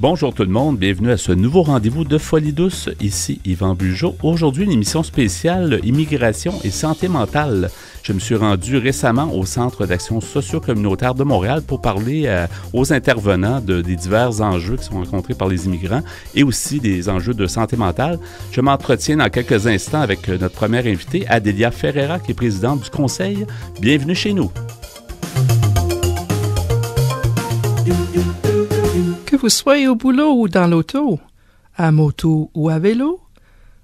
Bonjour tout le monde, bienvenue à ce nouveau rendez-vous de Folie douce. Ici Yvan Bugeaud. Aujourd'hui, une émission spéciale Immigration et santé mentale. Je me suis rendu récemment au Centre d'action socio-communautaire de Montréal pour parler aux intervenants des divers enjeux qui sont rencontrés par les immigrants et aussi des enjeux de santé mentale. Je m'entretiens dans quelques instants avec notre première invitée, Adélia Ferreira, qui est présidente du Conseil. Bienvenue chez nous. Que vous soyez au boulot ou dans l'auto, à moto ou à vélo,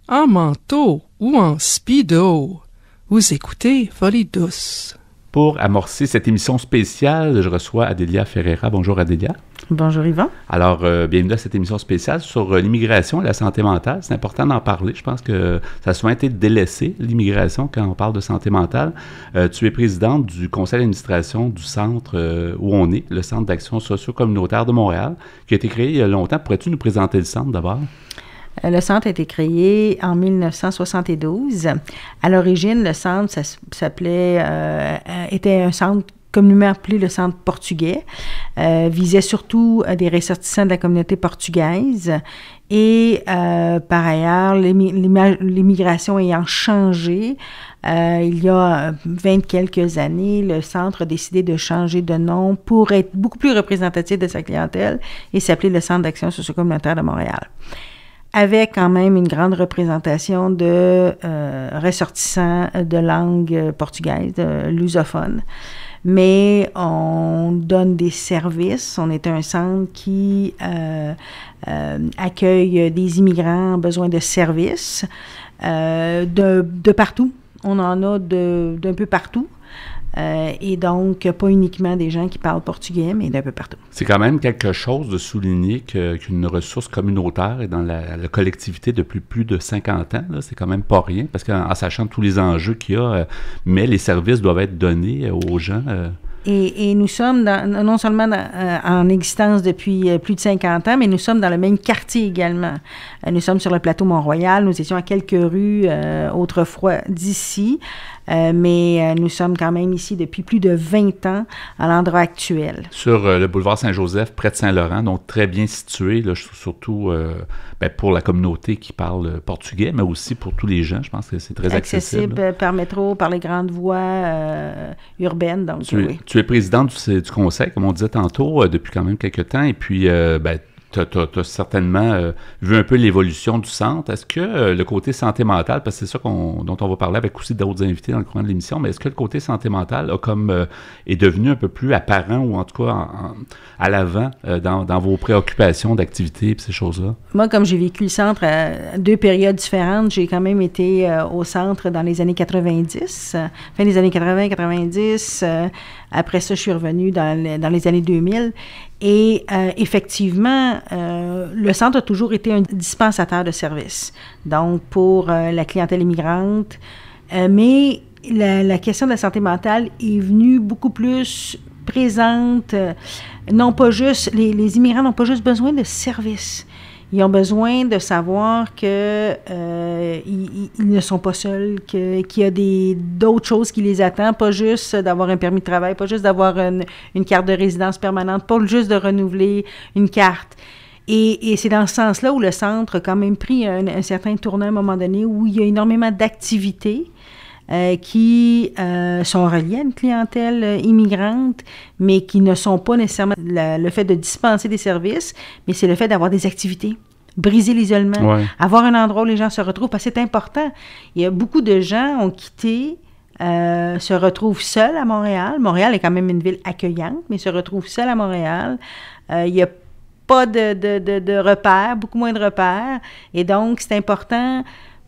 en manteau ou en speedo, vous écoutez Folie douce. Pour amorcer cette émission spéciale, je reçois Adélia Ferreira. Bonjour Adélia. Bonjour Yvan. Alors, bienvenue à cette émission spéciale sur l'immigration et la santé mentale. C'est important d'en parler. Je pense que ça a souvent été délaissé, l'immigration, quand on parle de santé mentale. Tu es présidente du conseil d'administration du centre où on est, le Centre d'action socio-communautaire de Montréal, qui a été créé il y a longtemps. Pourrais-tu nous présenter le centre d'abord? Le centre a été créé en 1972. À l'origine, le centre était un centre communément appelé le centre portugais, visait surtout des ressortissants de la communauté portugaise et par ailleurs, l'immigration ayant changé, il y a 20 quelques années, le centre a décidé de changer de nom pour être beaucoup plus représentatif de sa clientèle et s'appeler le Centre d'action socio-communautaire de Montréal, avec quand même une grande représentation de ressortissants de langue portugaise, lusophones. Mais on donne des services. On est un centre qui accueille des immigrants en besoin de services de partout. On en a d'un peu partout. Et donc, pas uniquement des gens qui parlent portugais, mais d'un peu partout. C'est quand même quelque chose de souligner qu'une ressource communautaire est dans la collectivité depuis plus de 50 ans. Là, c'est quand même pas rien, parce qu'en sachant tous les enjeux qu'il y a, mais les services doivent être donnés aux gens. Et nous sommes non seulement en existence depuis plus de 50 ans, mais nous sommes dans le même quartier également. Nous sommes sur le plateau Mont-Royal. Nous étions à quelques rues autrefois d'ici, mais nous sommes quand même ici depuis plus de 20 ans à l'endroit actuel. Sur le boulevard Saint-Joseph, près de Saint-Laurent, donc très bien situé, là, surtout pour la communauté qui parle portugais, mais aussi pour tous les gens. Je pense que c'est très accessible. Par métro, par les grandes voies urbaines. Donc, tu es présidente du conseil, comme on disait tantôt, depuis quand même quelques temps, et puis tu as certainement vu un peu l'évolution du centre. Est-ce que le côté santé mentale, parce que c'est ça dont on va parler avec aussi d'autres invités dans le courant de l'émission, mais est-ce que le côté santé mentale est devenu un peu plus apparent, ou en tout cas à l'avant dans vos préoccupations d'activité et ces choses-là? Moi, comme j'ai vécu le centre à deux périodes différentes, j'ai quand même été au centre dans les années 90, fin des années 80-90. Après ça, je suis revenue dans les années 2000. Et effectivement, le centre a toujours été un dispensateur de services, donc pour la clientèle immigrante. Mais la question de la santé mentale est venue beaucoup plus présente. Non pas juste, les immigrants n'ont pas juste besoin de services. Ils ont besoin de savoir que ils ne sont pas seuls, qu'il y a d'autres choses qui les attendent, pas juste d'avoir un permis de travail, pas juste d'avoir une carte de résidence permanente, pas juste de renouveler une carte. Et c'est dans ce sens-là où le centre a quand même pris un certain tournant à un moment donné, où il y a énormément d'activités qui sont reliées à une clientèle immigrante, mais qui ne sont pas nécessairement le fait de dispenser des services, mais c'est le fait d'avoir des activités, briser l'isolement, avoir un endroit où les gens se retrouvent, parce que c'est important. Il y a beaucoup de gens ont quitté, se retrouvent seuls à Montréal. Montréal est quand même une ville accueillante, mais se retrouvent seuls à Montréal. Il y a pas de repères, beaucoup moins de repères, et donc c'est important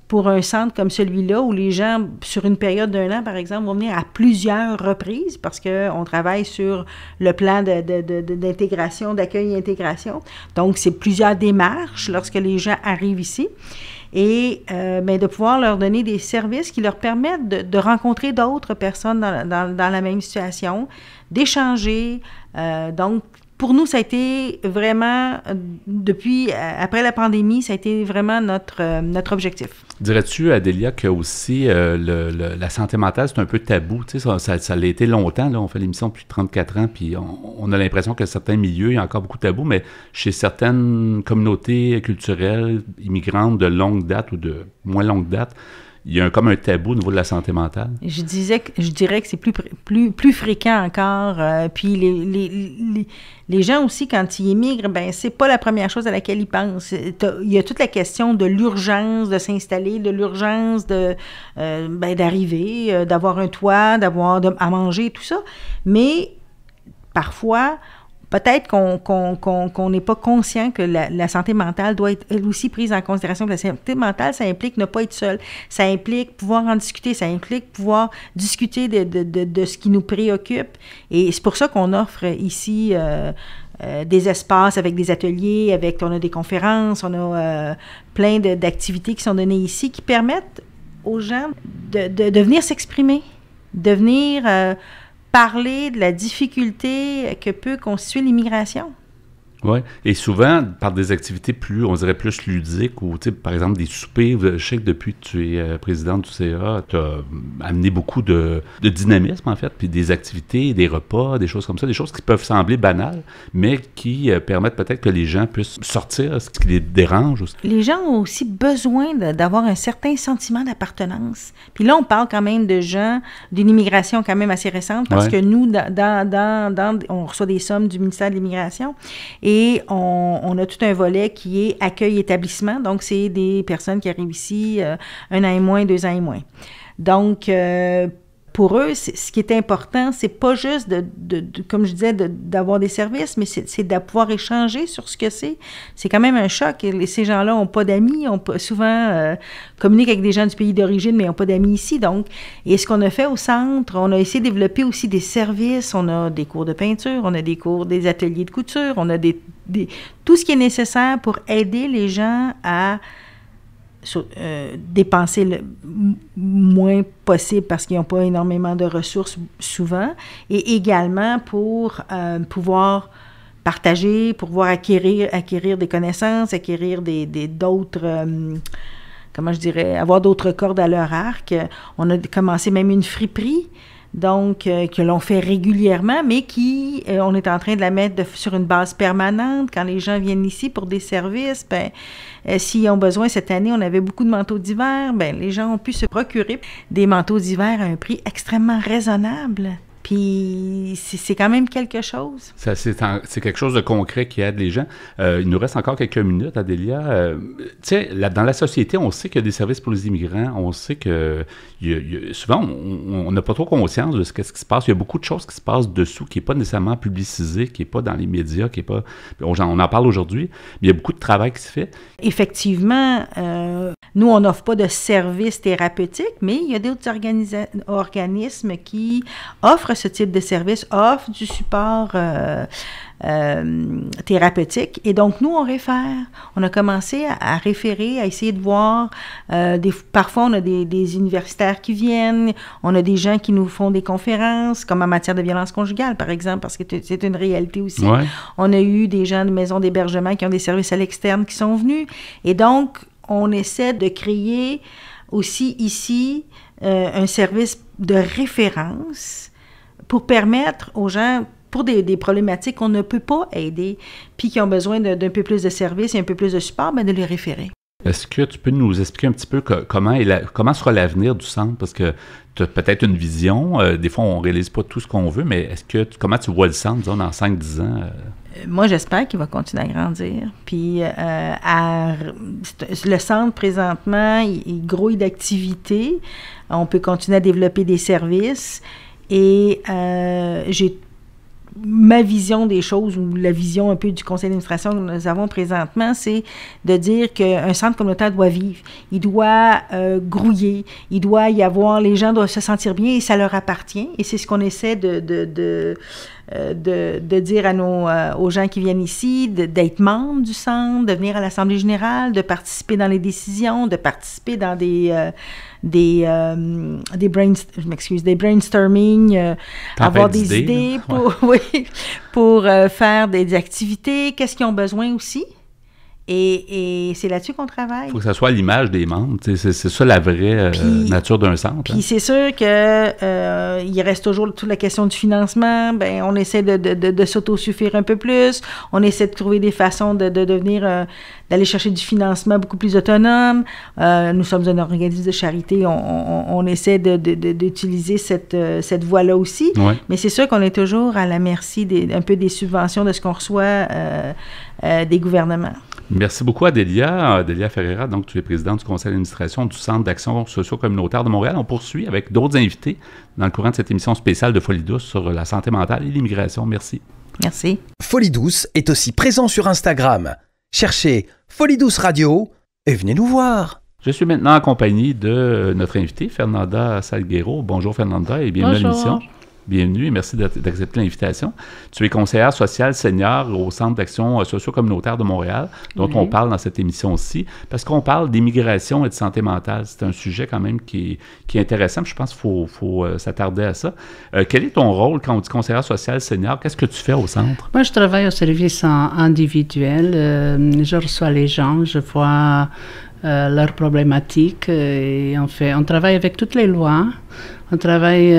pour un centre comme celui-là, où les gens, sur une période d'1 an, par exemple, vont venir à plusieurs reprises, parce qu'on travaille sur le plan d'intégration, d'accueil et intégration. Donc, c'est plusieurs démarches lorsque les gens arrivent ici. Et de pouvoir leur donner des services qui leur permettent de rencontrer d'autres personnes dans la même situation, d'échanger. Donc, pour nous, ça a été vraiment, après la pandémie, ça a été vraiment notre objectif. Dirais-tu, Adélia, que aussi la santé mentale, c'est un peu tabou? Tu sais, ça l'a été longtemps. Là, on fait l'émission depuis 34 ans, puis on a l'impression que certains milieux, il y a encore beaucoup de tabous, mais chez certaines communautés culturelles immigrantes de longue date ou de moins longue date, il y a comme un tabou au niveau de la santé mentale. Je dirais que c'est plus fréquent encore. Puis les gens aussi, quand ils émigrent, ben c'est pas la première chose à laquelle ils pensent. Il y a toute la question de l'urgence de s'installer, de l'urgence d'arriver, d'avoir un toit, d'avoir à manger, tout ça. Mais parfois, peut-être qu'on n'est pas conscient que la santé mentale doit être elle aussi prise en considération. La santé mentale, ça implique ne pas être seul. Ça implique pouvoir en discuter. Ça implique pouvoir discuter de ce qui nous préoccupe. Et c'est pour ça qu'on offre ici des espaces avec des ateliers, on a des conférences, on a plein d'activités qui sont données ici qui permettent aux gens de venir s'exprimer, de venir parler de la difficulté que peut constituer l'immigration. Oui, et souvent, par des activités on dirait plus ludiques, ou par exemple des soupers. Je sais que depuis que tu es présidente du CA, tu as amené beaucoup de dynamisme, en fait, puis des activités, des repas, des choses comme ça, des choses qui peuvent sembler banales, mais qui permettent peut-être que les gens puissent sortir ce qui les dérange aussi. Les gens ont aussi besoin d'avoir un certain sentiment d'appartenance. Puis là, on parle quand même de gens d'une immigration quand même assez récente, parce que nous, on reçoit des sommes du ministère de l'Immigration, et on a tout un volet qui est accueil-établissement. Donc, c'est des personnes qui arrivent ici 1 an et moins, 2 ans et moins. Donc, pour eux, ce qui est important, c'est pas juste comme je disais, d'avoir des services, mais c'est de pouvoir échanger sur ce que c'est. C'est quand même un choc. Et ces gens-là n'ont pas d'amis, souvent communiquent avec des gens du pays d'origine, mais n'ont pas d'amis ici. Donc, et ce qu'on a fait au centre, on a essayé de développer aussi des services. On a des cours de peinture, on a des ateliers de couture, on a tout ce qui est nécessaire pour aider les gens à dépenser le moins possible parce qu'ils n'ont pas énormément de ressources souvent, et également pour pouvoir partager, pour pouvoir acquérir des connaissances, acquérir d'autres, comment je dirais, avoir d'autres cordes à leur arc. On a commencé même une friperie, donc que l'on fait régulièrement, mais on est en train de la mettre sur une base permanente. Quand les gens viennent ici pour des services, s'ils ont besoin, cette année, on avait beaucoup de manteaux d'hiver, les gens ont pu se procurer des manteaux d'hiver à un prix extrêmement raisonnable. Puis c'est quand même quelque chose. C'est quelque chose de concret qui aide les gens. Il nous reste encore quelques minutes, Adélia. Dans la société, on sait qu'il y a des services pour les immigrants. On sait que souvent, on n'a pas trop conscience de ce qui se passe. Il y a beaucoup de choses qui se passent dessous, qui n'est pas nécessairement publicisé, qui n'est pas dans les médias, qui n'est pas... On en parle aujourd'hui, mais il y a beaucoup de travail qui se fait. Effectivement, nous, on n'offre pas de services thérapeutiques, mais il y a d'autres organismes qui offrent ce type de service, offrent du support thérapeutique. Et donc, nous, on réfère. On a commencé à référer, à essayer de voir. Parfois, on a des universitaires qui viennent, on a des gens qui nous font des conférences, comme en matière de violence conjugale, par exemple, parce que c'est une réalité aussi. Ouais. On a eu des gens de maisons d'hébergement qui ont des services à l'externe qui sont venus. Et donc, on essaie de créer aussi ici un service de référence pour permettre aux gens, pour des problématiques qu'on ne peut pas aider, puis qui ont besoin d'un peu plus de services et un peu plus de support, de les référer. Est-ce que tu peux nous expliquer un petit peu comment sera l'avenir du centre? Parce que tu as peut-être une vision. Des fois, on ne réalise pas tout ce qu'on veut, mais comment tu vois le centre, disons, dans 5-10 ans? Moi, j'espère qu'il va continuer à grandir. Puis, le centre, présentement, il grouille d'activités. On peut continuer à développer des services. Et ma vision des choses, ou la vision un peu du conseil d'administration que nous avons présentement, c'est de dire qu'un centre communautaire doit vivre. Il doit grouiller. Il doit y avoir... Les gens doivent se sentir bien et ça leur appartient. Et c'est ce qu'on essaie de dire aux gens qui viennent ici, d'être membres du centre, de venir à l'Assemblée générale, de participer dans les décisions, de participer dans des brainstorming, avoir des idées pour faire des activités, qu'est-ce qu'ils ont besoin aussi. Et c'est là-dessus qu'on travaille. Il faut que ça soit à l'image des membres. C'est ça la vraie nature d'un centre. Puis c'est sûr que il reste toujours toute la question du financement. Ben, on essaie de s'autosuffire un peu plus. On essaie de trouver des façons de devenir, d'aller chercher du financement beaucoup plus autonome. Nous sommes un organisme de charité. On essaie d'utiliser cette voie-là aussi. Ouais. Mais c'est sûr qu'on est toujours à la merci un peu des subventions de ce qu'on reçoit des gouvernements. Merci beaucoup, Adélia. Adélia Ferreira, donc tu es présidente du conseil d'administration du Centre d'action socio-communautaire de Montréal. On poursuit avec d'autres invités dans le courant de cette émission spéciale de Folie douce sur la santé mentale et l'immigration. Merci. Merci. Folie douce est aussi présent sur Instagram. Cherchez Folie douce radio et venez nous voir. Je suis maintenant en compagnie de notre invitée, Fernanda Salguero. Bonjour Fernanda et bienvenue à l'émission. Bienvenue et merci d'accepter l'invitation. Tu es conseillère sociale senior au Centre d'action socio-communautaire de Montréal, dont on parle dans cette émission-ci, parce qu'on parle d'immigration et de santé mentale. C'est un sujet quand même qui est intéressant, je pense qu'il faut s'attarder à ça. Quel est ton rôle quand on dit conseillère sociale senior? Qu'est-ce que tu fais au centre? Moi, je travaille au service individuel. Je reçois les gens, je vois leurs problématiques et on travaille avec toutes les lois. On travaille,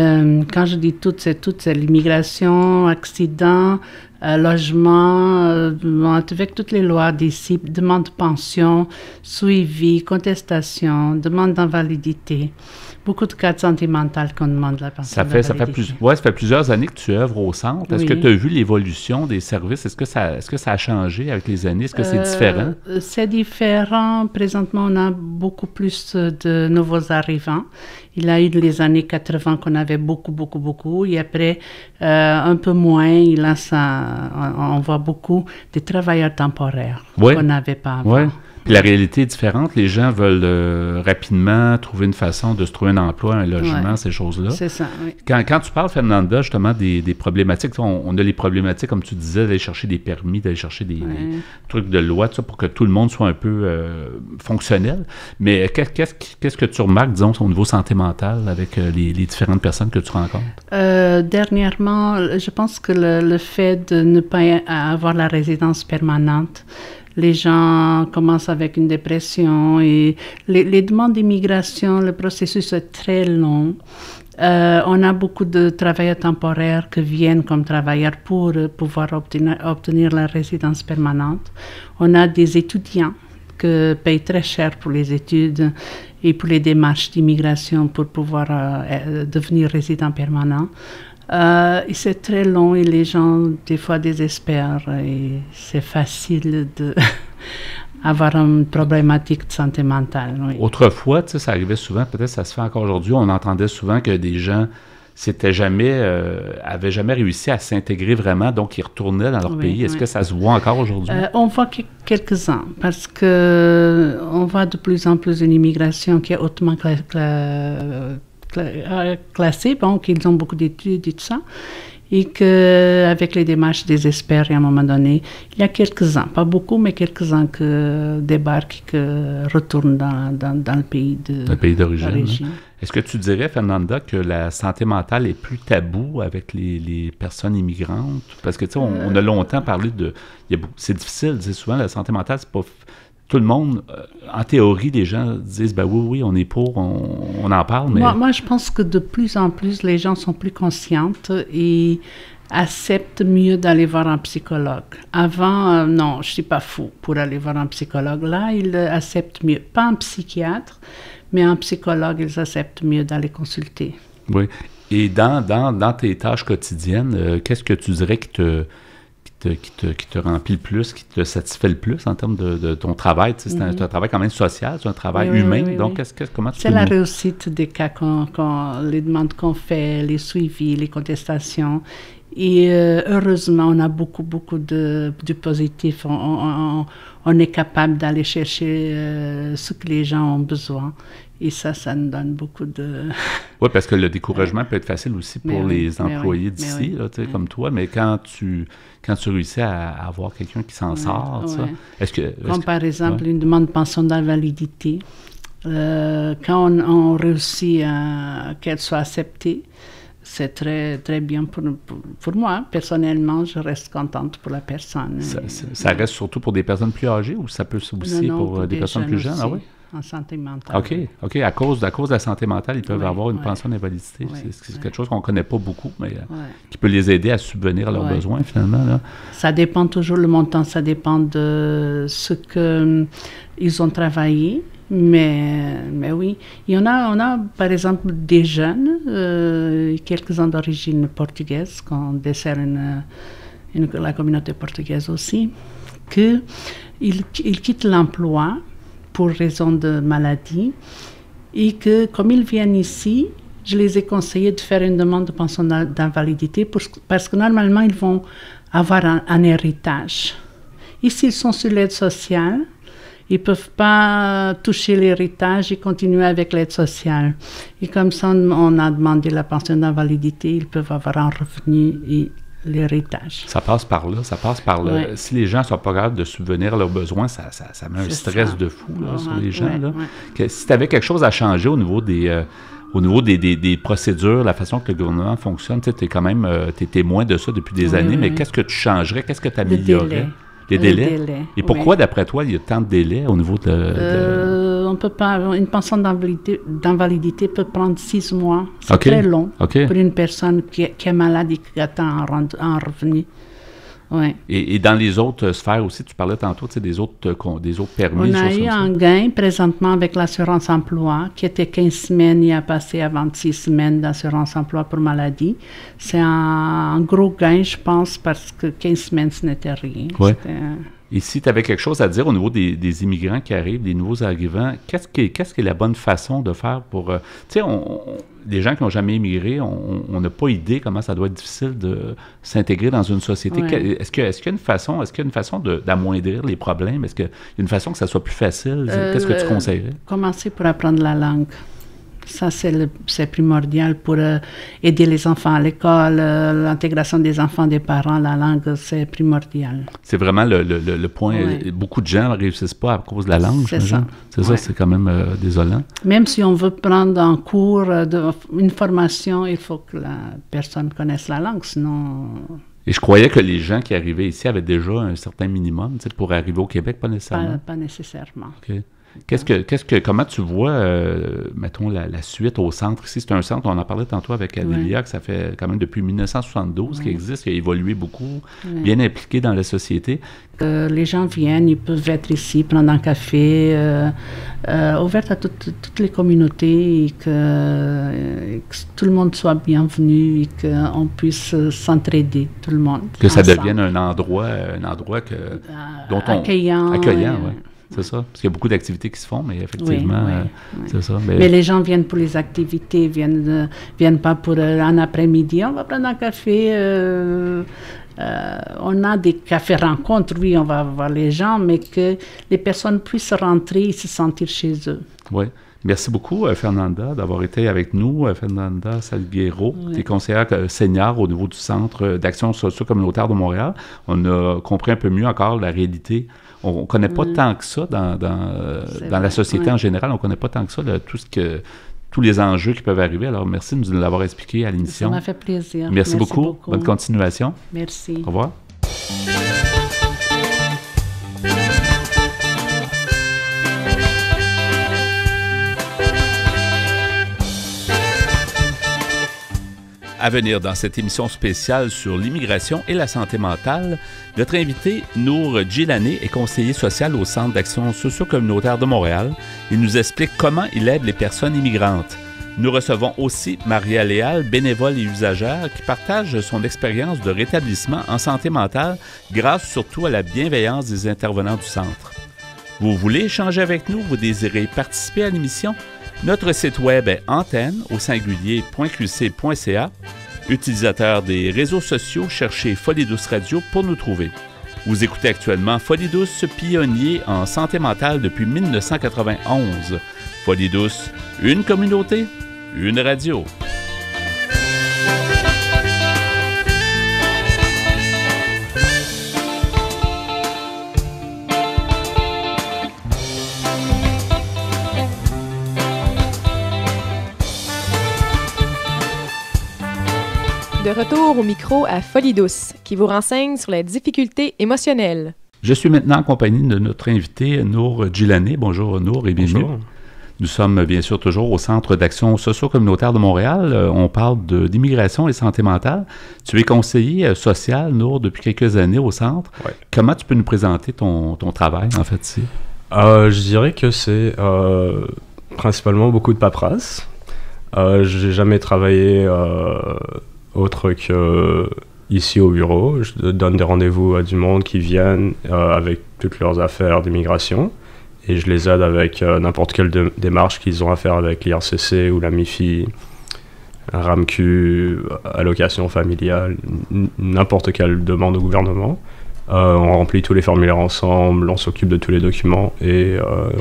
quand je dis toutes, c'est l'immigration, accident, logement, avec toutes les lois d'ici, demande de pension, suivi, contestation, demande d'invalidité. Beaucoup de cas de santé mentale qu'on demande la pension. Ça fait plusieurs années que tu œuvres au centre. Est-ce que tu as vu l'évolution des services? Est-ce que ça a changé avec les années? Est-ce que c'est différent? C'est différent. Présentement, on a beaucoup plus de nouveaux arrivants. Il y a eu les années 80 qu'on avait beaucoup. Et après, un peu moins. On voit beaucoup de travailleurs temporaires qu'on n'avait pas avant. Ouais. Puis la réalité est différente. Les gens veulent rapidement trouver une façon de se trouver un emploi, un logement, ces choses-là. C'est ça, oui. Quand tu parles, Fernanda, justement, des problématiques, on a les problématiques, comme tu disais, d'aller chercher des permis, d'aller chercher des trucs de loi, tout ça, pour que tout le monde soit un peu fonctionnel. Mais qu'est-ce que tu remarques, disons, au niveau santé mentale avec les différentes personnes que tu rencontres? Dernièrement, je pense que le fait de ne pas avoir la résidence permanente, les gens commencent avec une dépression et les demandes d'immigration, le processus est très long. On a beaucoup de travailleurs temporaires qui viennent comme travailleurs pour pouvoir obtenir la résidence permanente. On a des étudiants qui payent très cher pour les études et pour les démarches d'immigration pour pouvoir devenir résident permanent. Et c'est très long et les gens, des fois, désespèrent et c'est facile d'avoir une problématique de santé mentale. Oui. Autrefois, ça arrivait souvent, peut-être ça se fait encore aujourd'hui, on entendait souvent que des gens avaient jamais réussi à s'intégrer vraiment, donc ils retournaient dans leur pays. Est-ce que ça se voit encore aujourd'hui? On voit quelques-uns, parce qu'on voit de plus en plus une immigration qui est hautement classés, qu'ils ont beaucoup d'études et tout ça, et qu'avec les démarches désespèrent, à un moment donné, il y a quelques-uns, pas beaucoup, mais quelques-uns qui débarquent et qui retournent dans le pays d'origine. Est-ce que tu dirais, Fernanda, que la santé mentale est plus taboue avec les personnes immigrantes? Parce que, tu sais, on a longtemps parlé c'est difficile, c'est souvent la santé mentale, c'est pas... Tout le monde, en théorie, les gens disent, oui, on est pour, on en parle, mais... Moi, je pense que de plus en plus, les gens sont plus conscientes et acceptent mieux d'aller voir un psychologue. Avant, non, je ne suis pas fou pour aller voir un psychologue. Là, ils acceptent mieux. Pas un psychiatre, mais un psychologue, ils acceptent mieux d'aller consulter. Oui. Et dans tes tâches quotidiennes, qu'est-ce que tu dirais qui te remplit le plus, qui te satisfait le plus en termes de ton travail? Tu sais, c'est un travail quand même social, c'est un travail humain. Oui. Donc, comment tu c'est la réussite des cas, les demandes qu'on fait, les suivis, les contestations. Et heureusement, on a beaucoup de positif. On est capable d'aller chercher ce que les gens ont besoin. Et ça nous donne beaucoup de... Oui, parce que le découragement peut être facile aussi pour les employés d'ici, là, comme toi, mais quand tu réussis à avoir quelqu'un qui s'en sort, ça, comme par exemple une demande de pension d'invalidité, quand on réussit qu'elle soit acceptée, c'est très, très bien pour moi. Personnellement, je reste contente pour la personne. Ça reste surtout pour des personnes plus âgées ou ça peut aussi pour des personnes plus jeunes? Aussi, ah oui? En santé mentale. OK. À cause de la santé mentale, ils peuvent avoir une pension d'invalidité. Oui, c'est quelque chose qu'on ne connaît pas beaucoup, mais qui peut les aider à subvenir à leurs besoins, finalement. Là. Ça dépend toujours, le montant, ça dépend de ce qu'ils ont travaillé. Mais oui, on a par exemple des jeunes, quelques-uns d'origine portugaise, qu'on dessert la communauté portugaise aussi, qu'ils quittent l'emploi pour raison de maladie et que comme ils viennent ici, je les ai conseillés de faire une demande de pension d'invalidité parce que normalement ils vont avoir un héritage. Ici, ils sont sur l'aide sociale. Ils ne peuvent pas toucher l'héritage et continuer avec l'aide sociale. Et comme ça, on a demandé la pension d'invalidité, ils peuvent avoir un revenu et l'héritage. Ça passe par là, Si les gens ne sont pas capables de subvenir à leurs besoins, ça met un stress de fou là, sur les gens. Là. Si tu avais quelque chose à changer au niveau des procédures, la façon que le gouvernement fonctionne, tu es quand même t'es témoin de ça depuis des années, mais qu'est-ce que tu changerais? Qu'est-ce que tu améliorerais? Les délais. Et pourquoi, d'après toi, il y a tant de délais au niveau de... On peut pas... Une pension d'invalidité peut prendre 6 mois. C'est très long pour une personne qui est malade et qui attend un revenu. Ouais. Et dans les autres sphères aussi, tu parlais tantôt des autres permis. On a eu un gain présentement avec l'assurance emploi qui était 15 semaines, il a passé à 26 semaines d'assurance emploi pour maladie. C'est un gros gain, je pense, parce que 15 semaines, ce n'était rien. Ouais. Et si tu avais quelque chose à dire au niveau des immigrants qui arrivent, des nouveaux arrivants, qu'est-ce qui est la bonne façon de faire pour... tu sais, les gens qui n'ont jamais immigré, on n'a pas idée comment ça doit être difficile de s'intégrer dans une société. Ouais. Est-ce qu'il y a une façon d'amoindrir les problèmes? Est-ce qu'il y a une façon que ça soit plus facile? Qu'est-ce que tu conseillerais? Commencer pour apprendre la langue. Ça, c'est primordial pour aider les enfants à l'école, l'intégration des enfants, des parents, la langue, c'est primordial. C'est vraiment le point. Ouais. Beaucoup de gens ne réussissent pas à cause de la langue. C'est ça. C'est ça, c'est quand même désolant. Même si on veut prendre un cours, une formation, il faut que la personne connaisse la langue, sinon... Et je croyais que les gens qui arrivaient ici avaient déjà un certain minimum, pour arriver au Québec, pas nécessairement. Pas nécessairement. OK. Comment tu vois, mettons, la suite au centre ici? C'est un centre, on en parlait tantôt avec Adélia, que ça fait quand même depuis 1972 qu'il existe, qui a évolué beaucoup, bien impliqué dans la société. Les gens viennent, ils peuvent être ici, prendre un café, ouvert à toutes les communautés, et que tout le monde soit bienvenu et qu'on puisse s'entraider, tout le monde. Que ça devienne un endroit dont accueillant. Oui. C'est ça, parce qu'il y a beaucoup d'activités qui se font, mais effectivement, c'est ça. Mais les gens viennent pour les activités, viennent pas pour un après-midi. On va prendre un café, on a des cafés-rencontres, oui, on va voir les gens, mais que les personnes puissent rentrer et se sentir chez eux. Oui. Merci beaucoup, Fernanda, d'avoir été avec nous. Fernanda Salguero, tu es conseillère senior au niveau du Centre d'action socio-communautaire de Montréal. On a compris un peu mieux encore la réalité. On ne connaît pas tant que ça dans la société en général. On ne connaît pas tant que ça tous les enjeux qui peuvent arriver. Alors, merci de nous l'avoir expliqué à l'émission. Ça m'a fait plaisir. Merci beaucoup. Bonne continuation. Merci. Au revoir. À venir dans cette émission spéciale sur l'immigration et la santé mentale, notre invité, Nour Djilani, est conseiller social au Centre d'action socio-communautaire de Montréal. Il nous explique comment il aide les personnes immigrantes. Nous recevons aussi Maria Léal, bénévole et usagère, qui partage son expérience de rétablissement en santé mentale grâce surtout à la bienveillance des intervenants du centre. Vous voulez échanger avec nous? Vous désirez participer à l'émission? Notre site web est antenne.qc.ca. Utilisateur des réseaux sociaux, cherchez Folie Douce Radio pour nous trouver. Vous écoutez actuellement Folie Douce, pionnier en santé mentale depuis 1991. Folie Douce, une communauté, une radio. de retour au micro à Folie douce, qui vous renseigne sur les difficultés émotionnelles. Je suis maintenant en compagnie de notre invité Nour Djilani. Bonjour Nour et bienvenue. Bonjour. Nous sommes bien sûr toujours au Centre d'action socio-communautaire de Montréal. On parle d'immigration et santé mentale. Tu es conseiller social, Nour, depuis quelques années au centre. Ouais. Comment tu peux nous présenter ton travail, en fait, ici? Je dirais que c'est principalement beaucoup de paperasse. J'ai jamais travaillé autre que ici au bureau. Je donne des rendez-vous à du monde qui viennent avec toutes leurs affaires d'immigration. Et je les aide avec n'importe quelle démarche qu'ils ont à faire avec l'IRCC ou la MIFI, un RAMQ, allocation familiale, n'importe quelle demande au gouvernement. On remplit tous les formulaires ensemble, on s'occupe de tous les documents et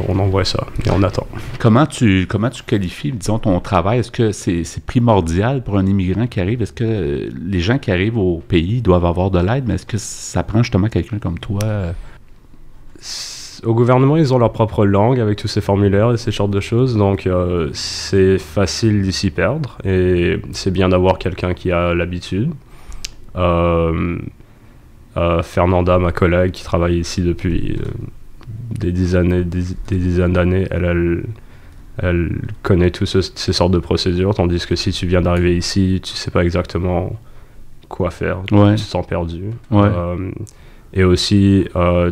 on envoie ça et on attend. Comment tu qualifies, disons, ton travail? Est-ce que c'est primordial pour un immigrant qui arrive? Est-ce que les gens qui arrivent au pays doivent avoir de l'aide, mais est-ce que ça prend justement quelqu'un comme toi? Au gouvernement, ils ont leur propre langue avec tous ces formulaires et ces sortes de choses, donc c'est facile d'y s'y perdre et c'est bien d'avoir quelqu'un qui a l'habitude. Fernanda, ma collègue qui travaille ici depuis des dizaines d'années, elle connaît toutes ces sortes de procédures, tandis que si tu viens d'arriver ici, tu sais pas exactement quoi faire, Ouais. tu te sens perdu. Ouais. Et aussi,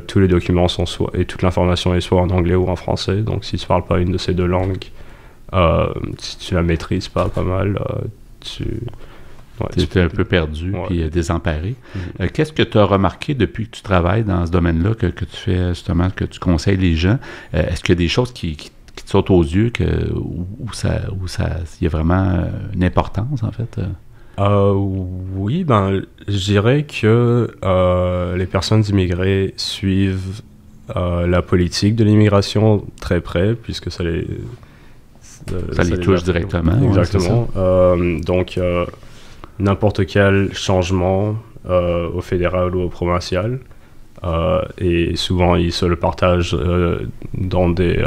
tous les documents sont et toute l'information est soit en anglais ou en français. Donc, si tu parles pas une de ces deux langues, si tu la maîtrises pas mal, tu es un peu perdu puis désemparé. Mm-hmm. Qu'est-ce que tu as remarqué depuis que tu travailles dans ce domaine-là, que tu fais justement, que tu conseilles les gens? Est-ce qu'il y a des choses qui te sautent aux yeux, où il y a vraiment une importance, en fait? Oui, je dirais que les personnes immigrées suivent la politique de l'immigration très près, puisque ça les touche directement. Exactement. Donc, n'importe quel changement au fédéral ou au provincial, et souvent ils se le partagent dans des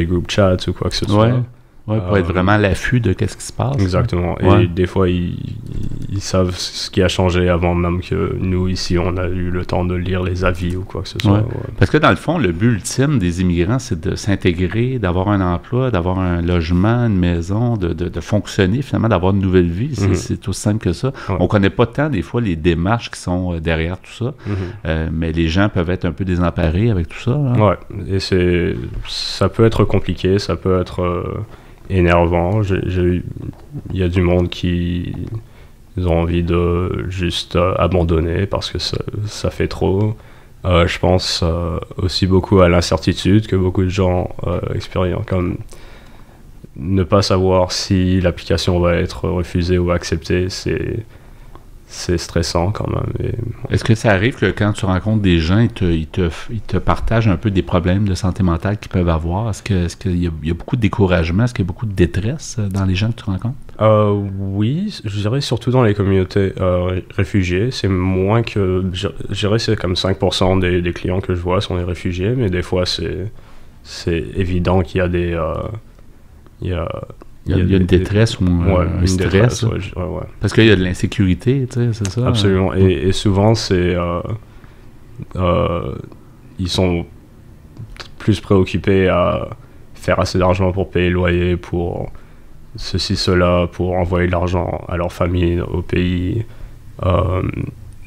group chats ou quoi que ce soit. Oui, pour être vraiment à l'affût de qu'est-ce qui se passe. Exactement. Ouais. Et des fois, ils savent ce qui a changé avant même que nous, ici, on a eu le temps de lire les avis ou quoi que ce soit. Ouais. Ouais. Parce que dans le fond, le but ultime des immigrants, c'est de s'intégrer, d'avoir un emploi, d'avoir un logement, une maison, de fonctionner, finalement, d'avoir une nouvelle vie. C'est aussi simple que ça. Ouais. On connaît pas tant, des fois, les démarches qui sont derrière tout ça, mais les gens peuvent être un peu désemparés avec tout ça. Hein? Ouais. Et ça peut être compliqué, ça peut être énervant. Il y a du monde qui ont envie de juste abandonner parce que ça fait trop. Je pense aussi beaucoup à l'incertitude que beaucoup de gens expérimentent, comme ne pas savoir si l'application va être refusée ou acceptée, c'est stressant quand même. Est-ce que ça arrive que quand tu rencontres des gens, ils te partagent un peu des problèmes de santé mentale qu'ils peuvent avoir? Est-ce qu'il y a beaucoup de découragement? Est-ce qu'il y a beaucoup de détresse dans les gens que tu rencontres? Oui, je dirais surtout dans les communautés réfugiées. C'est moins que... Je dirais c'est comme 5% des clients que je vois sont des réfugiés, mais des fois c'est évident qu'il y a des... Il y a une détresse ou un stress. Détresse, ouais. Parce qu'il y a de l'insécurité, tu sais, c'est ça? Absolument. Et souvent, c'est... ils sont plus préoccupés à faire assez d'argent pour payer le loyer, pour ceci, cela, pour envoyer de l'argent à leur famille au pays.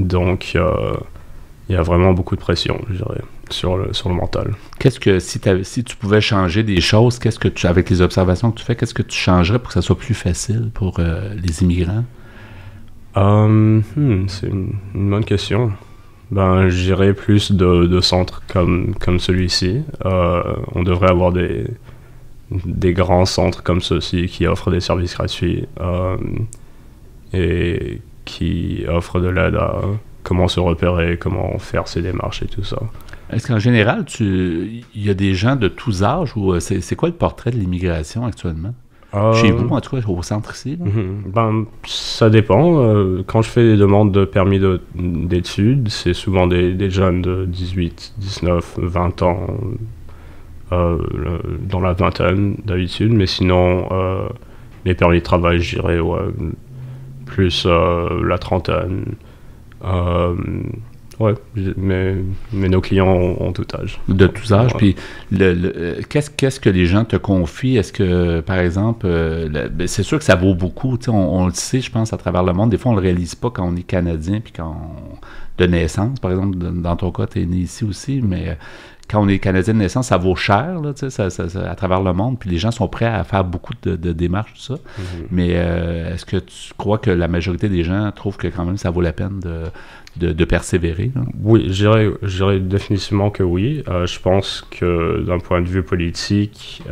Donc, il y a vraiment beaucoup de pression, je dirais, sur le mental. Qu'est-ce que, si tu pouvais changer des choses, avec les observations que tu fais, qu'est-ce que tu changerais pour que ça soit plus facile pour les immigrants? C'est une bonne question. Je dirais plus de centres comme celui-ci. On devrait avoir des grands centres comme ceux-ci qui offrent des services gratuits et qui offrent de l'aide à comment se repérer, comment faire ses démarches et tout ça. Est-ce qu'en général, il y a des gens de tous âges ou c'est quoi le portrait de l'immigration actuellement? Chez vous, en tout cas, au centre ici? Ça dépend. Quand je fais des demandes de permis d'études, c'est souvent des jeunes de 18, 19, 20 ans, dans la vingtaine d'habitude. Mais sinon, les permis de travail, je dirais, plus la trentaine. Ouais, mais nos clients ont tout âge. De tous âges. Ouais. Puis, qu'est-ce que les gens te confient? Est-ce que, par exemple, c'est sûr que ça vaut beaucoup. On le sait, je pense, à travers le monde. Des fois, on ne le réalise pas quand on est Canadien, puis de naissance. Par exemple, dans ton cas, tu es né ici aussi, mais quand on est Canadien de naissance, ça vaut cher là, à travers le monde. Puis les gens sont prêts à faire beaucoup de démarches, tout ça. Mm-hmm. Mais est-ce que tu crois que la majorité des gens trouvent que quand même ça vaut la peine de persévérer? Là? Oui, je dirais définitivement que oui. Je pense que d'un point de vue politique,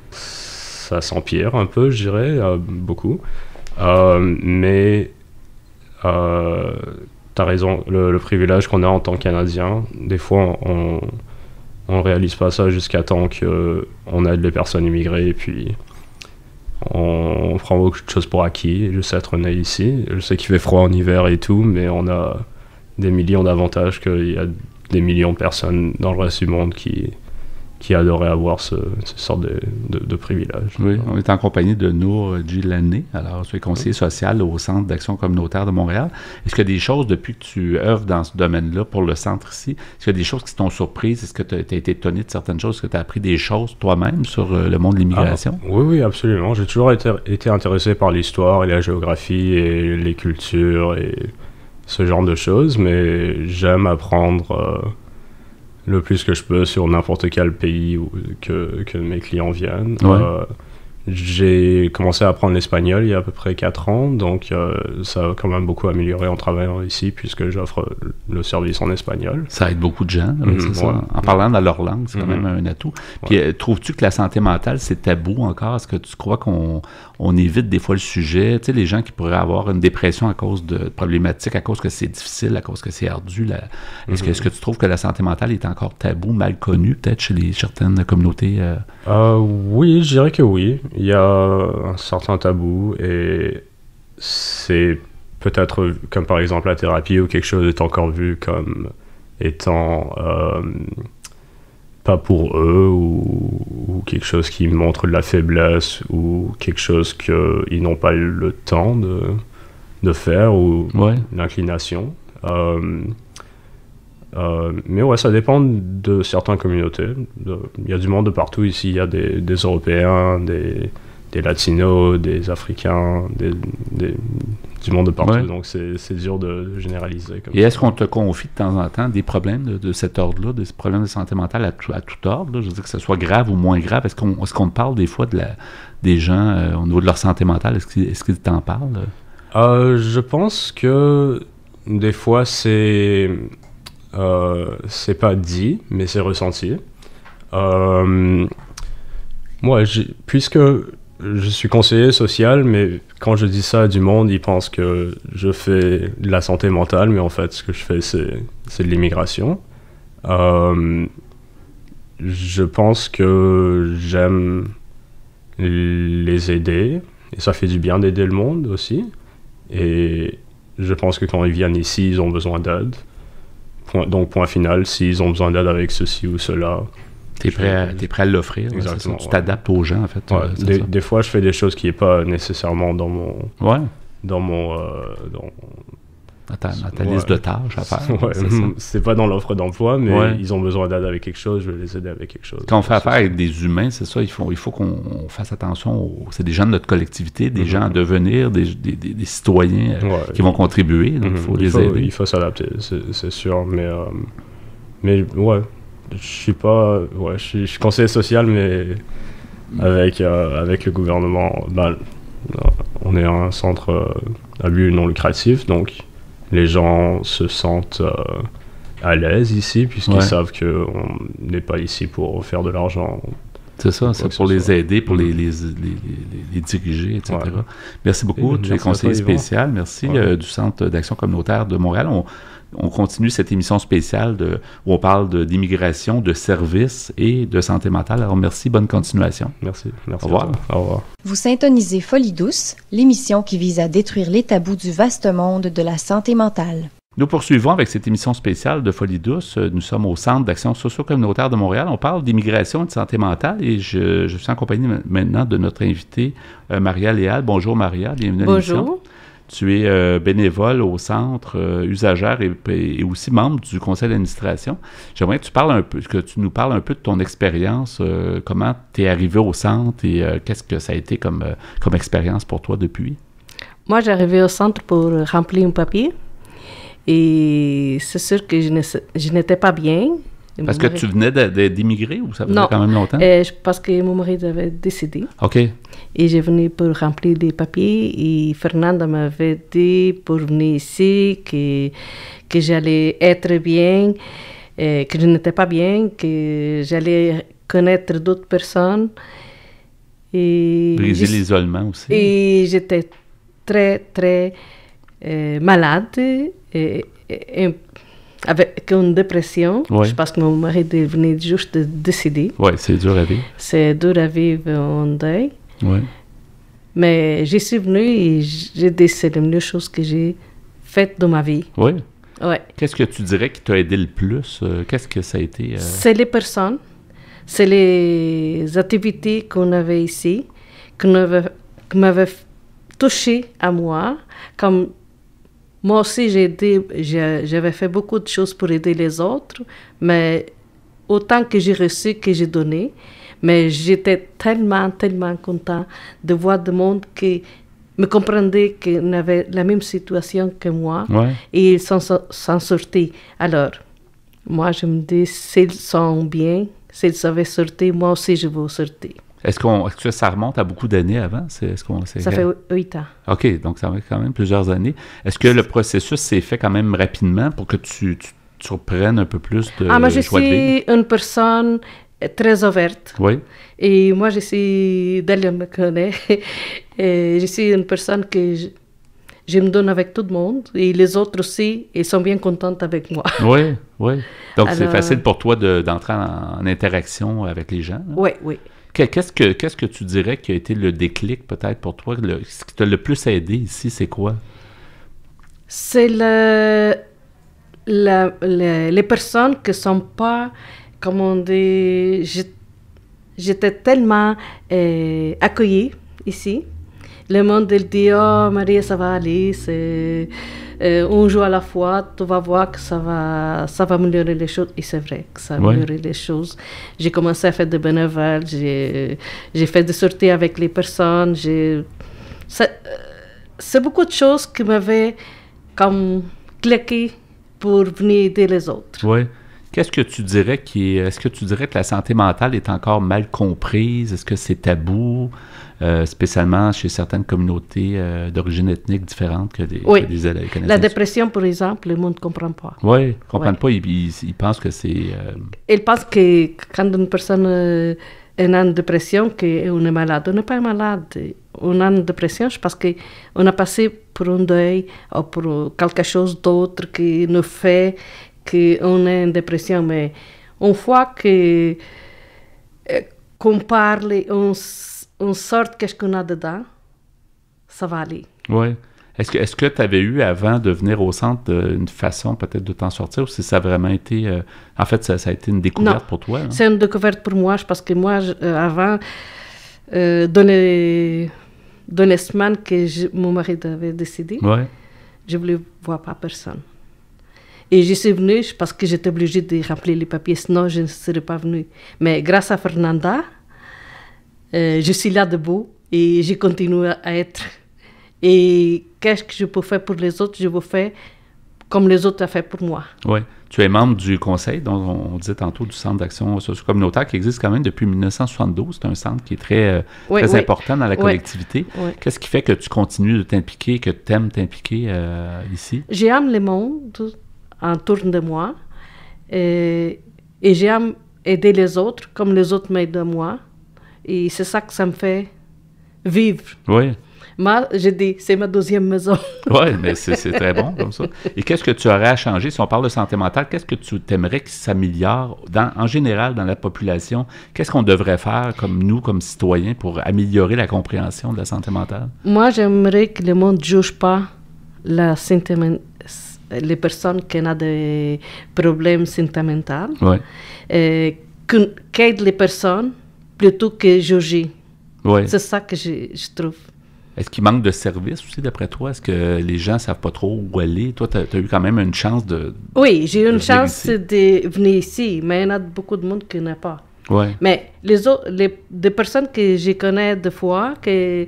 ça s'empire un peu, je dirais, beaucoup. Mais t'as raison, le privilège qu'on a en tant que Canadien, des fois on réalise pas ça jusqu'à temps qu'on aide les personnes immigrées, et puis on prend beaucoup de choses pour acquis, juste être né ici. Je sais qu'il fait froid en hiver et tout, mais on a des millions d'avantages qu'il y a des millions de personnes dans le reste du monde qui adoraient avoir ce sorte de privilège. Oui, on est en compagnie de Nour Djilani. Alors, tu es conseiller social au Centre d'action communautaire de Montréal. Est-ce qu'il y a des choses, depuis que tu œuvres dans ce domaine-là pour le centre ici, est-ce qu'il y a des choses qui t'ont surprise? Est-ce que tu as été étonné de certaines choses? Est-ce que tu as appris des choses toi-même sur le monde de l'immigration? Oui, absolument. J'ai toujours été intéressé par l'histoire et la géographie et les cultures et ce genre de choses, mais j'aime apprendre le plus que je peux sur n'importe quel pays que mes clients viennent. Ouais. J'ai commencé à apprendre l'espagnol il y a à peu près 4 ans, donc ça a quand même beaucoup amélioré en travaillant ici, puisque j'offre le service en espagnol. Ça aide beaucoup de gens, c'est ça. Ouais. En parlant dans leur langue, c'est quand même un atout. Puis trouves-tu que la santé mentale, c'est tabou encore? Est-ce que tu crois qu'on évite des fois le sujet? Tu sais, les gens qui pourraient avoir une dépression à cause de problématiques, à cause que c'est difficile, à cause que c'est ardu. Est-ce que tu trouves que la santé mentale est encore tabou, mal connue, peut-être chez certaines communautés? Oui, je dirais que oui. Il y a un certain tabou et c'est peut-être comme par exemple la thérapie ou quelque chose est encore vu comme étant pas pour eux ou quelque chose qui montre de la faiblesse ou quelque chose qu'ils n'ont pas le temps de faire ou l'inclination. Mais ouais, ça dépend de certaines communautés. Il y a du monde de partout ici. Il y a des Européens, des Latinos, des Africains, du monde de partout. Ouais. Donc c'est dur de généraliser. Et est-ce qu'on te confie de temps en temps des problèmes de cet ordre-là, des problèmes de santé mentale à tout ordre? Là? Je veux dire que ce soit grave ou moins grave. Est-ce qu'on parle des fois des gens au niveau de leur santé mentale? Est-ce qu'ils t'en parlent? Je pense que des fois c'est pas dit, mais c'est ressenti. Moi, puisque je suis conseiller social, mais quand je dis ça à du monde, ils pensent que je fais de la santé mentale, mais en fait, ce que je fais, c'est de l'immigration. Je pense que j'aime les aider, et ça fait du bien d'aider le monde aussi. Et je pense que quand ils viennent ici, ils ont besoin d'aide. Donc, point final, s'ils ont besoin d'aide avec ceci ou cela... T'es prêt à l'offrir. Exactement. Tu t'adaptes aux gens, en fait. Ouais, des fois, je fais des choses qui n'est pas nécessairement dans mon... Dans ta liste de tâches à faire. Ouais, c'est pas dans l'offre d'emploi, mais ils ont besoin d'aide avec quelque chose, je vais les aider avec quelque chose. Quand on fait affaire avec des humains, c'est ça, il faut qu'on fasse attention. C'est des gens de notre collectivité, des gens à devenir, des citoyens qui vont contribuer. Donc, il faut les aider. Il faut s'adapter, c'est sûr. Mais ouais, je suis pas... Ouais, je suis conseiller social, mais avec le gouvernement... on est un centre à but non lucratif, donc... Les gens se sentent à l'aise ici, puisqu'ils savent qu'on n'est pas ici pour faire de l'argent. C'est ça, c'est pour les aider, pour les diriger, etc. Ouais. Merci beaucoup, tu es conseiller spécial. Merci du Centre d'action communautaire de Montréal. On continue cette émission spéciale où on parle d'immigration, de services et de santé mentale. Alors merci, bonne continuation. Merci. Au revoir. Au revoir. Vous syntonisez Folie douce, l'émission qui vise à détruire les tabous du vaste monde de la santé mentale. Nous poursuivons avec cette émission spéciale de Folie douce. Nous sommes au Centre d'action socio-communautaire de Montréal. On parle d'immigration et de santé mentale et je suis en compagnie maintenant de notre invitée Maria Léal. Bonjour Maria, bienvenue à l'émission. Bonjour. Tu es bénévole au centre, usagère et aussi membre du conseil d'administration. J'aimerais que tu nous parles un peu de ton expérience, comment tu es arrivé au centre et qu'est-ce que ça a été comme expérience pour toi depuis? Moi, j'arrivais au centre pour remplir un papier et c'est sûr que je n'étais pas bien. Parce que tu venais d'immigrer ou ça faisait non, quand même longtemps? Parce que mon mari avait décédé. OK. Et je venais pour remplir des papiers et Fernanda m'avait dit pour venir ici que j'allais être bien, que je n'étais pas bien, que j'allais connaître d'autres personnes. Et briser l'isolement aussi. Et j'étais très, très malade avec une dépression. Ouais. Je pense que mon mari venait juste de décéder. Oui, c'est dur à vivre. C'est dur à vivre en deuil. Oui. Mais j'y suis venue et j'ai dit c'est la meilleure chose que j'ai faite dans ma vie. Oui. Ouais. Qu'est-ce que tu dirais qui t'a aidé le plus? Qu'est-ce que ça a été? C'est les personnes, c'est les activités qu'on avait ici, qui m'avaient touché à moi. Comme moi aussi, j'avais fait beaucoup de choses pour aider les autres, mais autant que j'ai reçu, que j'ai donné. Mais j'étais tellement, tellement content de voir du monde qui me comprenait, qui avait la même situation que moi, et ils s'en sortaient. Alors, moi, je me dis, s'ils sont bien, s'ils savaient sortir, moi aussi, je vais sortir. Est-ce que ça remonte à beaucoup d'années avant? Ça fait 8 ans. OK, donc ça fait quand même plusieurs années. Est-ce que le processus s'est fait quand même rapidement pour que tu reprennes un peu plus de moi, je joie de vivre? suis une personne très ouverte. Oui. Et moi, Dalia me connaît, et je suis une personne que je me donne avec tout le monde, et les autres aussi, ils sont bien contents avec moi. Oui, oui. Donc, alors, c'est facile pour toi d'entrer en interaction avec les gens? Oui, oui. Qu'est-ce que tu dirais qui a été le déclic peut-être pour toi? Ce qui t'a le plus aidé ici, c'est quoi? C'est les personnes qui ne sont pas, comme on dit, j'étais tellement accueillie ici. Le monde il dit, oh Maria, ça va aller, on joue à la fois, tu vas voir que ça va améliorer les choses. Et c'est vrai que ça a amélioré les choses. J'ai commencé à faire des bénévoles, j'ai fait des sorties avec les personnes. C'est beaucoup de choses qui m'avaient comme claqué pour venir aider les autres. Oui. Qu'est-ce que tu dirais est-ce que tu dirais que la santé mentale est encore mal comprise? Est-ce que c'est tabou, spécialement chez certaines communautés d'origine ethnique différentes que des Canadiens? La dépression, par exemple, le monde ne comprend pas. Oui, ils ne comprennent pas. Ils pensent que c'est... Ils pensent que quand une personne est en dépression, qu'on est malade. On n'est pas malade. On a une dépression parce qu'on a passé pour un deuil ou pour quelque chose d'autre qui nous fait qu'on est en dépression, mais une fois qu'on parle, on sort qu'est-ce qu'on a dedans, ça va aller. Oui. Est-ce que tu avais eu, avant de venir au centre, une façon peut-être de t'en sortir, ou si ça a vraiment été... en fait, ça a été une découverte pour toi? Non, c'est une découverte pour moi, parce que moi, avant, dans les semaines que mon mari avait décidé, je ne voulais voir pas personne. Et je suis venue parce que j'étais obligée de remplir les papiers, sinon je ne serais pas venue. Mais grâce à Fernanda, je suis là debout et je continue à être. Et qu'est-ce que je peux faire pour les autres, je veux faire comme les autres ont fait pour moi. Oui. Tu es membre du conseil, dont on disait tantôt, du Centre d'action socio-communautaire, qui existe quand même depuis 1972. C'est un centre qui est très important dans la collectivité. Oui. Qu'est-ce qui fait que tu continues de t'impliquer, que tu aimes t'impliquer ici? J'aime le monde autour de moi et j'aime aider les autres comme les autres m'aident moi. Et c'est ça que ça me fait vivre. Oui. Moi, je dis, c'est ma deuxième maison. Oui, mais c'est très bon comme ça. Et qu'est-ce que tu aurais à changer, si on parle de santé mentale, qu'est-ce que tu aimerais que s'améliore en général dans la population? Qu'est-ce qu'on devrait faire comme nous, comme citoyens, pour améliorer la compréhension de la santé mentale? Moi, j'aimerais que le monde ne juge pas les personnes qui ont des problèmes sentimentaux. Oui. Qu'aide les personnes plutôt que juger. Oui. C'est ça que je trouve. Est-ce qu'il manque de services aussi, d'après toi? Est-ce que les gens ne savent pas trop où aller? Toi, tu as eu quand même une chance de... Oui, j'ai eu une chance de venir ici, mais il y en a beaucoup de monde qui n'a pas. Ouais. Mais les autres, des personnes que je connais des fois, que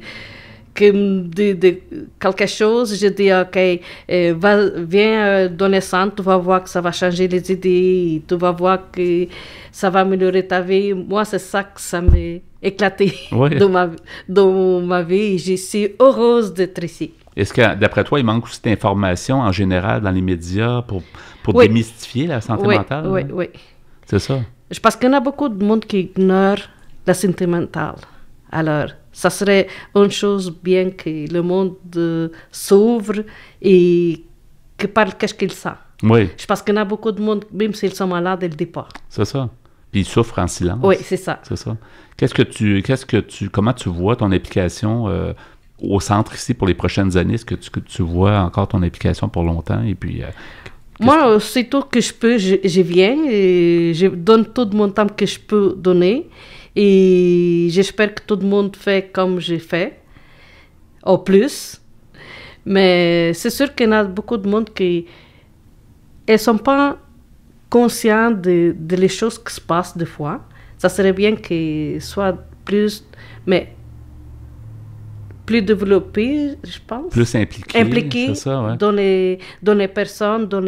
me disent quelque chose, je dis, OK, viens dans le centre, tu vas voir que ça va changer les idées, tu vas voir que ça va améliorer ta vie. Moi, c'est ça que ça m'a éclaté dans ma vie. Je suis heureuse d'être ici. Est-ce que, d'après toi, il manque aussi d'informations en général dans les médias pour démystifier la santé mentale? Oui. C'est ça? Je pense qu'il y en a beaucoup de monde qui ignore la santé mentale. Alors, ça serait une chose bien que le monde s'ouvre et que parle qu'est-ce qu'il sent. Oui. Je pense qu'il y en a beaucoup de monde, même s'ils sont malades dès le départ. C'est ça. Puis ils souffrent en silence. Oui, c'est ça. C'est ça. Comment tu vois ton implication au centre ici pour les prochaines années? Est-ce que tu vois encore ton implication pour longtemps? Et puis... moi, aussitôt que je peux, je viens et je donne tout mon temps que je peux donner. Et j'espère que tout le monde fait comme j'ai fait, au plus. Mais c'est sûr qu'il y a beaucoup de monde qui ne sont pas conscients de les choses qui se passent des fois. Ça serait bien qu'ils soient plus développés, je pense. Plus impliqués, c'est ça, ouais. dans les personnes, dans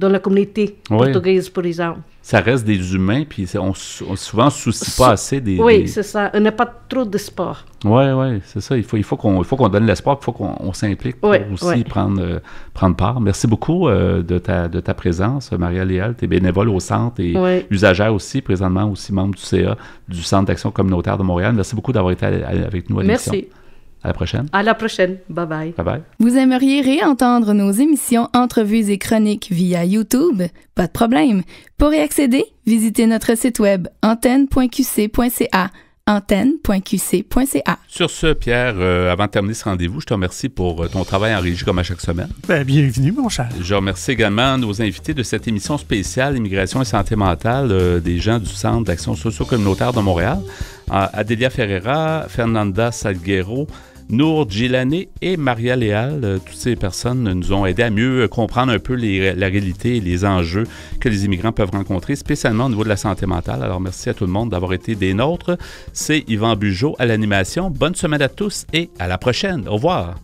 la communauté portugaise, par exemple. Ça reste des humains, puis on souvent ne se soucie pas assez des... Oui, c'est ça. On n'a pas trop d'espoir. Oui, c'est ça. Il faut qu'on donne l'espoir, il faut qu'on s'implique pour aussi prendre part. Merci beaucoup de ta présence, Maria Léal. Tu es bénévole au centre et usagère aussi, présentement aussi membre du CA, du Centre d'action communautaire de Montréal. Merci beaucoup d'avoir été avec nous à l'émission. Merci. À la prochaine. À la prochaine. Bye-bye. Bye-bye. Vous aimeriez réentendre nos émissions, entrevues et chroniques via YouTube? Pas de problème. Pour y accéder, visitez notre site web antenne.qc.ca. antenne.qc.ca. Sur ce, Pierre, avant de terminer ce rendez-vous, je te remercie pour ton travail en régie comme à chaque semaine. Bienvenue, mon cher. Je remercie également nos invités de cette émission spéciale Immigration et santé mentale, des gens du Centre d'action socio-communautaire de Montréal, Adélia Ferreira, Fernanda Salguero, Nour Djilani et Maria Léal. Toutes ces personnes nous ont aidés à mieux comprendre un peu la réalité et les enjeux que les immigrants peuvent rencontrer, spécialement au niveau de la santé mentale. Alors, merci à tout le monde d'avoir été des nôtres. C'est Yvan Bugeaud à l'animation. Bonne semaine à tous et à la prochaine. Au revoir.